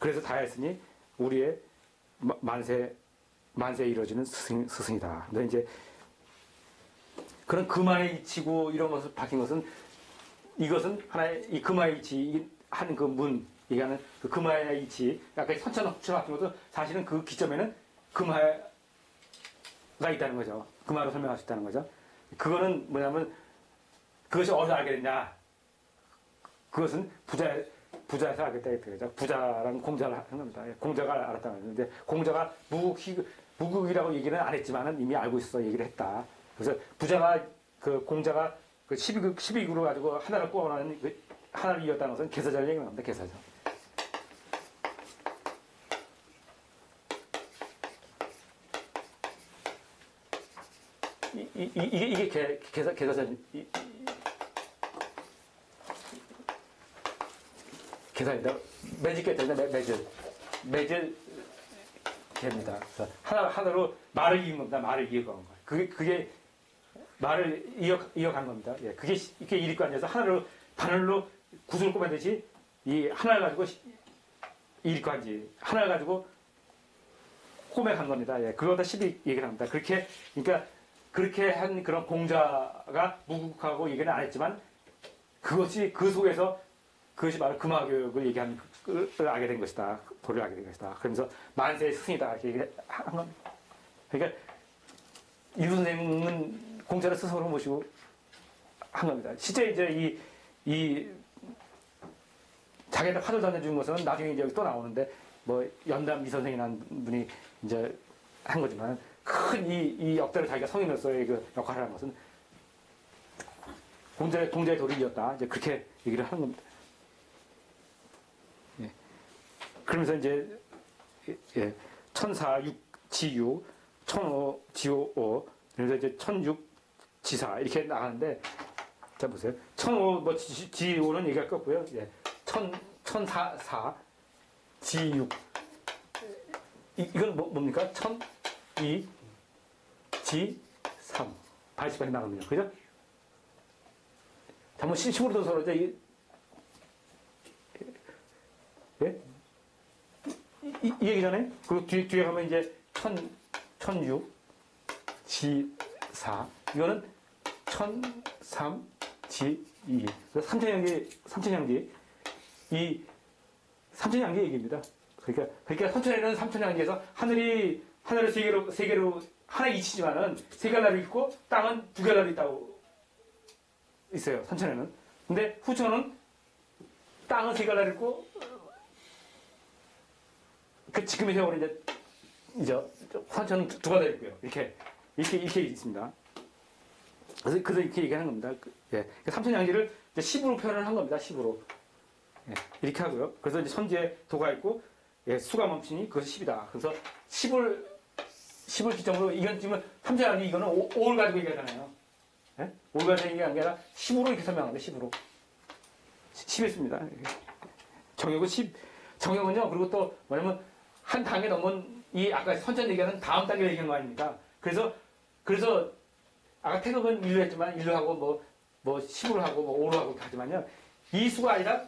그래서 다했으니 우리의 만세에 이루어지는 스승이다. 근데 이제 그런 금화의 이치고 이런 것을 밝힌 것은 이것은 하나의 이 금화의 이치 하는 그 문 얘기하는 그 금화의 이치 아까 선천후처럼 밝힌 것도 사실은 그 기점에는 금화가 있다는 거죠. 금화로 설명할 수 있다는 거죠. 그거는 뭐냐면 그것이 어디서 알게 됐냐? 그것은 부자에서 알게 됐다. 부자랑 공자를 하는 겁니다. 공자가 알았다는 거죠. 근데 공자가 무국이라고 얘기는 안 했지만은 이미 알고 있어 얘기를 했다. 그래서 부자가 그 공자가 그 12국으로 가지고 하나를 꾸어나는 그 하나를 이었다는 것은 개사절 얘기를 합니다. 개사절. 이게 개사절 계산입니다. 매질개입니다. 매질 개입니다. 하나로 말을 이은 겁니다. 말을 이어간 거예요. 그게 말을 이어간 겁니다. 예, 그게 일익관이어서 하나로 바늘로 구슬을 꼽아내듯이 이 하나를 가지고 일익관지 하나를 가지고 꼬매간 겁니다. 예, 그거다 12 얘기를 합니다. 그러니까 그렇게 한 그런 공자가 무국하고 얘기는 안 했지만 그것이 그 속에서 그것이 바로 금화교육을 얘기하는 걸 알게 된 것이다. 도를 알게 된 것이다. 그러면서 만세의 스승이다. 이렇게 얘기한 겁니다. 그러니까 이루 선생은 공자를 스승으로 모시고 한 겁니다. 실제 이제 이 자기한테 화두를 던져준 것은 나중에 이제 또 나오는데 뭐 연담 이선생이라는 분이 이제 한 거지만 큰 이 역대로 자기가 성인으로서의 그 역할을 하는 것은 공자의 도를 이었다. 이제 그렇게 얘기를 하는 겁니다. 예. 그러면서 이제 천사육 지유, 천오 지오, 그래서 이제 천육 지사 이렇게 나가는데 자 보세요. 천오 뭐 지오는 얘기할 거 없고요. 예. 천사사 지육 이건 뭡니까? 천이 지3 80번이 나갑니다. 그죠? 한번 심으로 둬서 이제 예? 이 얘기잖아요. 그리고 뒤에 가면 이제 천육 지4 이거는 천삼 지2 삼천향기 이 삼천향기 얘기입니다. 그러니까 선천에는 삼천향기에서 하늘을 세 개로 하나 이치지만은 세 갈라로 있고 땅은 두 갈라로 있다고 있어요. 선천에는. 근데 후천은 땅은 세 갈라로 있고 그 지금의 세월은 이제 선천은 두 갈라로 있고요. 이렇게 있습니다. 그래서 이렇게 얘기하는 겁니다. 예. 삼천향기를 이제 10으로 표현을 한 겁니다. 10으로. 예. 이렇게 하고요. 그래서 이제 선지에 도가 있고 예, 수가 멈추니 그것이 10이다. 그래서 10을 기점으로 이건 지금 삼천향기 이거는 5를 가지고 얘기하잖아요. 예? 5를 가지고 얘기하는 게 아니라 10으로 이렇게 설명합니다. 10으로. 10이었습니다. 정역은 10. 정역은요. 그리고 또 뭐냐면 한 단계 넘은 이 아까 선천 얘기하는 다음 단계를 얘기한 거 아닙니까? 그래서 아까 태극은 1로 했지만 1로 하고 뭐 10으로 하고 뭐 5로 하고 하지만요. 이 수가 아니라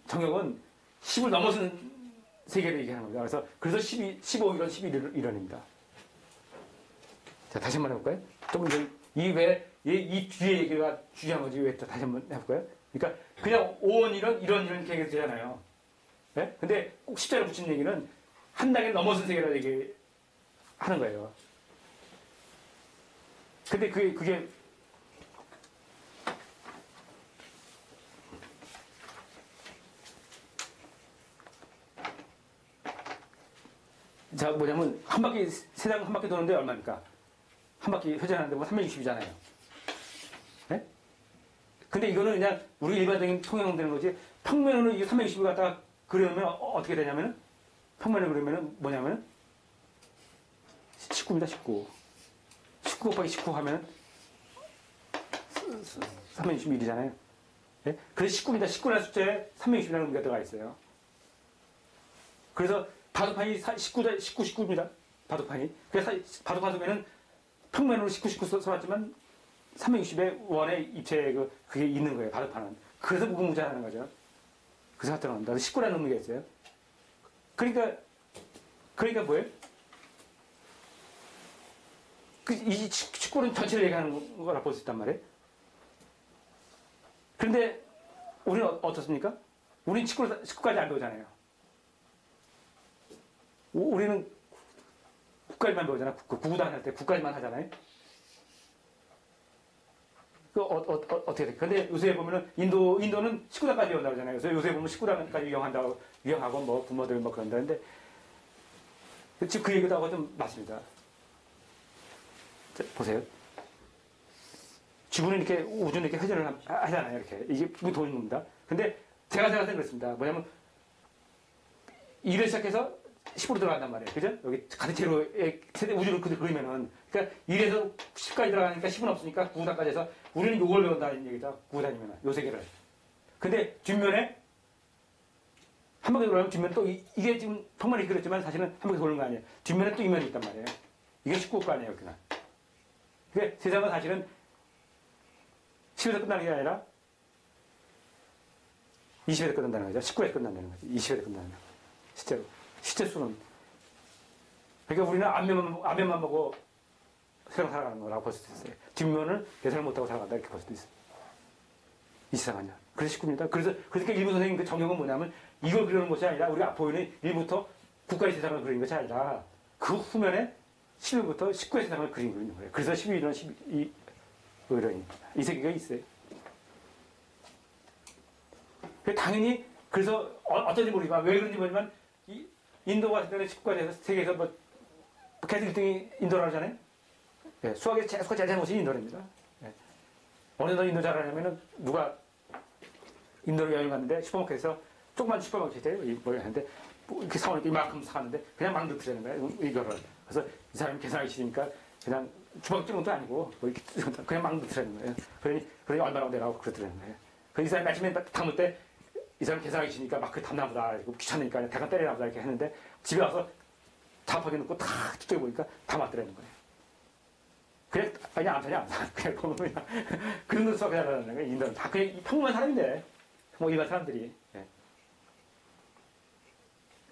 정역은 10을 넘어선 세계를 얘기하는 겁니다. 그래서 15 이런 11이론입니다. 자, 다시 한번 해볼까요? 좀 이제 이 뒤에 얘기가 중요한 거지 왜 또 다시 한번 해볼까요? 그러니까 그냥 5원 이런 계획이 되잖아요. 네? 근데 꼭 십자를 붙이는 얘기는 한 단계 넘어선 세계를 얘기하는 거예요. 근데 그게 자, 뭐냐면, 세상 한 바퀴 도는데 얼마입니까? 한 바퀴 회전하는데 뭐 360이잖아요. 네? 근데 이거는 그냥 우리 일반적인 통행은 되는 거지, 평면으로 이게 360을 갖다가 그려놓으면 어떻게 되냐면은, 평면을 그리면은 뭐냐면은, 19입니다, 19. 19 곱하기 19 하면은, 361이잖아요. 네? 그래서 19입니다. 19라는 숫자에 360이라는 의미가 들어가 있어요. 그래서 바둑판이 19입니다. 바둑판이. 그래서 바둑판 속에는 평면으로 19 써놨지만 360의 원의 입체에 그게 있는 거예요. 바둑판은. 그래서 무궁무진하는 거죠. 그 생각 들어간다. 식구라는 의미가 있어요. 그러니까 뭐예요? 이 식구는 전체를 얘기하는 거라 볼 수 있단 말이에요. 그런데 우리는 어떻습니까? 우리는 식구까지 안 배우잖아요. 우리는 국까지만 배우잖아. 구구단 할 때 국까지만 하잖아요. 어떻게 돼? 근데 요새 보면은 인도는 19단까지 배운다고 그러잖아요. 그래서 요새 보면 19단까지 유형하고 뭐 부모들 뭐 그런다는데 지금 그 얘기도 하고 좀 맞습니다. 자, 보세요. 지구는 이렇게 우주는 이렇게 회전을 하잖아요. 이렇게 이게 도는 겁니다. 근데 제가 생각할 때는 그렇습니다. 뭐냐면 1을 시작해서 10으로 들어간단 말이에요. 그죠? 여기 가대체로의 우주를 그리면은 그러니까 1에서 10까지 들어가니까 10은 없으니까 9단까지 해서 우리는 요걸 배운다는 얘기죠. 9단이면 요 세 개를. 근데 뒷면에 한 바퀴 돌아가면 뒷면에 또 이게 지금 통만이 그렸지만 사실은 한 바퀴 도는 거 아니에요. 뒷면에 또 이면이 있단 말이에요. 이게 19거 아니에요. 그냥. 그러니까 세상은 사실은 10에서 끝나는 게 아니라 20에서 끝난다는 거죠. 19에서 끝난다는 거죠. 20에서 끝나는 거. 실제로. 실제 수는. 그러니까 우리는 앞면만 보고 세상 살아가는 거라고 볼 수도 있어요. 뒷면을 예상을 못하고 살아간다 이렇게 볼 수도 있어요. 이 세상은요. 그래서 19입니다. 그러니까 일부 선생님 그 정형은 뭐냐면 이걸 그리는 것이 아니라 우리가 보이는 1부터 9까지 세상을 그리는 것이 아니라 그 후면에 11부터 19의 세상을 그리는 거예요. 그래서 12일은 12, 이 세계가 있어요. 당연히 그래서 어떤지 모르지만 왜 그런지 모르지만 인도 같은 데는 19까지 해서 세계에서 뭐 계속 1등이 인도라고 하잖아요. 네, 수학에 제일 잘하는 곳이 인도입니다. 네. 어느 날 인도 잘하냐면은 누가 인도로 여행 갔는데 슈퍼마켓에서 조그만 슈퍼마켓이에요. 뭐 하는데 이렇게 사오니까 이만큼 사는데 그냥 막 넣더라는 거예요. 이거를. 그래서 이 사람이 계산하기 싫으니까 그냥 주방 찍은 것도 아니고 뭐 이렇게 그냥 막 넣더라는 거예요. 그러니 얼마나 내라고 그러더라는 거예요. 그래서 이 사람이 아침에 담을 때 이 사람이 계산하기 싫으니까 막 그 담나보다 귀찮으니까 대강 때려나보다 이렇게 했는데 집에 와서 답하게 넣고 탁 뚜껑 보니까 다 맞더라는 거예요. 그냥 안 사. 그냥 보면 그냥 그 정도 수학을 잘하는 거예요. 인도는 다 그냥 평범한 사람인데 뭐 일반 사람들이. 예.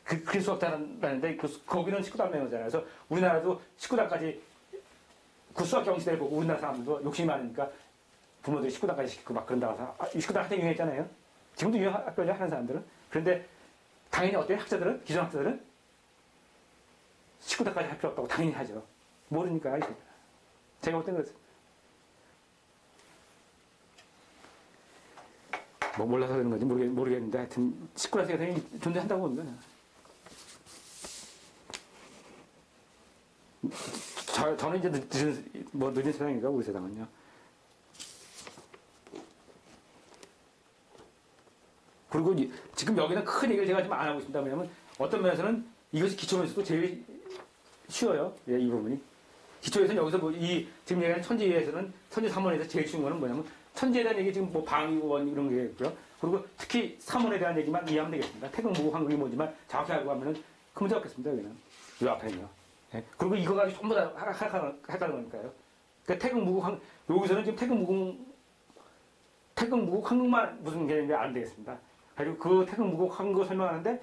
그 수학 잘한다는데 거기는 19단 배우잖아요. 그래서 우리나라도 19단까지 그 수학 경시대를 보고 우리나라 사람들도 욕심이 많으니까 부모들이 19단까지 시키고 막 그런다고 해서 19단 한때 유행했잖아요. 지금도 유행하거든요. 하는 사람들은. 그런데 당연히 어때요? 학자들은? 기존 학자들은? 19단까지 할 필요 없다고 당연히 하죠. 모르니까. 제가 볼 때는 그렇습니다. 뭐 몰라서 그런 건지 모르겠는데 하여튼 19단 세계가 존재한다고 봅니다. 저는 이제 늦은 세상이니까 우리 세상은요. 그리고 지금 여기는 큰 얘기를 제가 지금 안 하고 있습니다. 왜냐하면 어떤 면에서는 이것이 기초면에서도 제일 쉬워요. 예, 이 부분이. 기초에서는 여기서 지금 얘기하는 천지에서는 천지 3원에서 제일 쉬운 거는 뭐냐면 천지에 대한 얘기 지금 뭐 방위원 이런 게 있고요. 그리고 특히 3원에 대한 얘기만 이해하면 되겠습니다. 태극, 무국, 황금이 뭐지만 정확히 알고 하면은 큰 문제 없겠습니다. 여기는. 이 앞에는요. 예. 그리고 이거 가지고 전부 다 헷갈리는 거니까요. 그러니까 태극, 무국, 여기서는 지금 태극, 무국, 황금만 무슨 개념인지 안 되겠습니다. 그리고 그 태극, 무국, 황금 설명하는데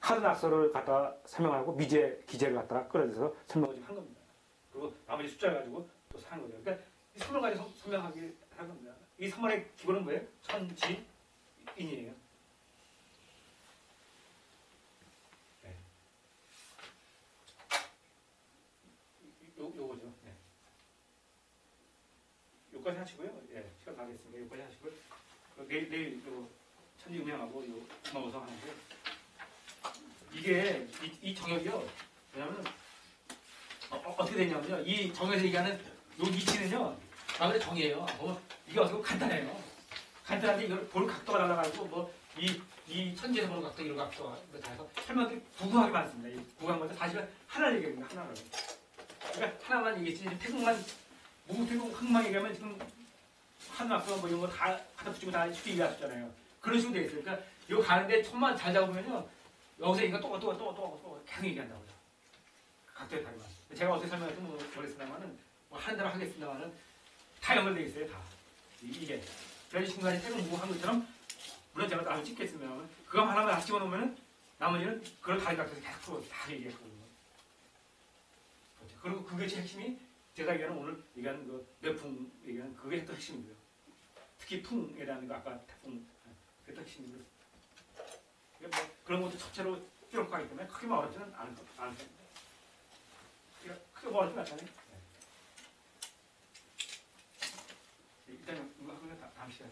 하드 낙서를 갖다가 설명하고 미제, 기제를 갖다가 끌어들여서 설명을 지금 한 겁니다. 그리고 나머지 숫자를 가지고 또 사는 거죠. 그러니까 이 3원 가지고 설명하기 한 겁니다. 이 3원의 기본은 뭐예요? 천지인이에요. 네. 요거죠. 네. 요까지 하시고요. 예, 시간 가겠습니다. 요까지 하시고요. 내일 천지 음양하고 요 넘어서 하는데 이게 이 정역이요. 왜냐면 어떻게 되냐면요. 이 정에서 얘기하는 요 이치는요. 아무래도 정이에요. 이게 어떻게 간단해요. 간단한데 이걸 볼 각도가 달라가지고 이 천지에서 보는 각도 이런 각도가 다 해서 설명들이 구구하게 많습니다. 이 구구한 건데 사실은 하나를 얘기합니다. 하나를. 그러니까 하나만 얘기했지 태국만 무국태국 항만 얘기하면 지금 한 낙서 뭐 이런 거 다 하나 붙이고 다 쉽게 이해하셨잖아요. 그런 식으로 돼 있어요. 그러니까 이거 가는데 천만 잘 잡으면요. 여기서 이거 또 계속 얘기한다고요. 각도에 다르면. 제가 어떻게 설명할지 모르겠습니다만은 뭐 하는 대로 하겠습니다만은 다 연결되어 있어요. 다. 이게. 그런 순간에 태국 무국 한 것처럼 물론 제가 나도 찍겠으면 그거 하나만 다 찍어놓으면은 나머지는 그걸 다리 깎아서 계속 다 얘기했거든요. 그렇죠. 그리고 그게 제 핵심이 제가 얘기하는 오늘 얘기하는 그 매풍 얘기하는 그게 또 핵심이고요. 특히 풍이라는 거 아까 태풍 그게 또 핵심이고요. 뭐 그런 것도 전체로 쭉 가기 때문에 크게 어렵지는 않을 겁니다. 크게 어렵지는 않잖아요. 일단 이거 하면 다음 시간에.